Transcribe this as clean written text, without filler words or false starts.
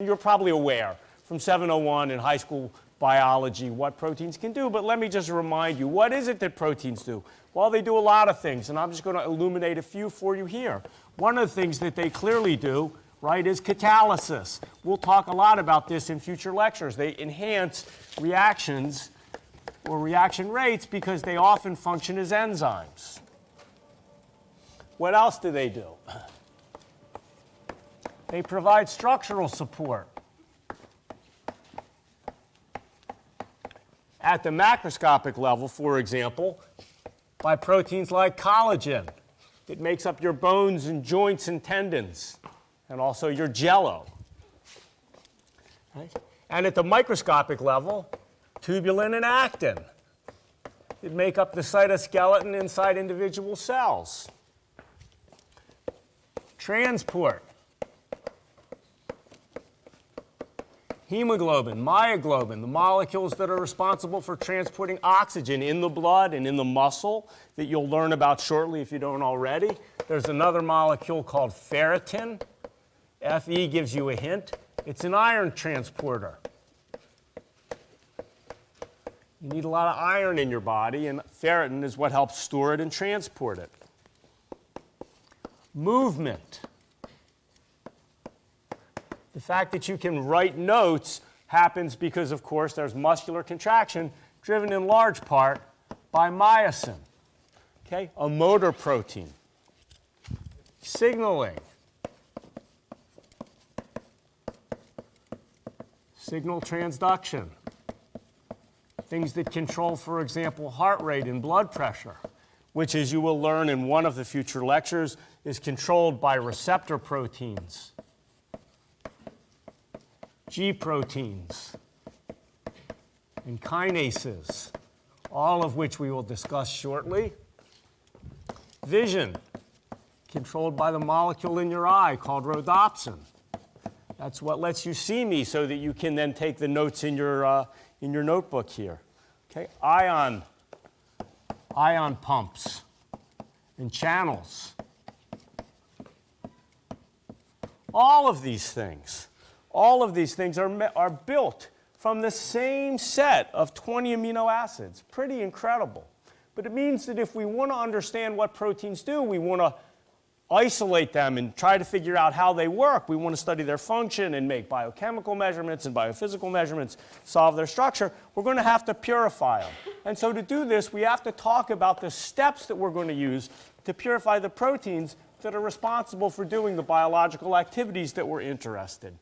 You're probably aware from 701 in high school biology what proteins can do, but let me just remind you, what is it that proteins do? Well, they do a lot of things, and I'm just going to illuminate a few for you here. One of the things that they clearly do, right, is catalysis. We'll talk a lot about this in future lectures. They enhance reactions or reaction rates because they often function as enzymes. What else do they do? They provide structural support. At the macroscopic level, for example, by proteins like collagen. It makes up your bones and joints and tendons, and also your jello. Right? And at the microscopic level, tubulin and actin. It make up the cytoskeleton inside individual cells. Transport. Hemoglobin, myoglobin, the molecules that are responsible for transporting oxygen in the blood and in the muscle that you'll learn about shortly if you don't already. There's another molecule called ferritin. Fe gives you a hint. It's an iron transporter. You need a lot of iron in your body, and ferritin is what helps store it and transport it. Movement. The fact that you can write notes happens because, of course, there's muscular contraction driven in large part by myosin, okay? A motor protein. Signaling. Signal transduction. Things that control, for example, heart rate and blood pressure, which, as you will learn in one of the future lectures, is controlled by receptor proteins. G proteins and kinases, all of which we will discuss shortly. Vision, controlled by the molecule in your eye called rhodopsin. That's what lets you see me so that you can then take the notes in your notebook here. Okay, ion pumps and channels. All of these things are built from the same set of 20 amino acids. Pretty incredible. But it means that if we want to understand what proteins do, we want to isolate them and try to figure out how they work. We want to study their function and make biochemical measurements and biophysical measurements, solve their structure. We're going to have to purify them. And so to do this, we have to talk about the steps that we're going to use to purify the proteins that are responsible for doing the biological activities that we're interested in.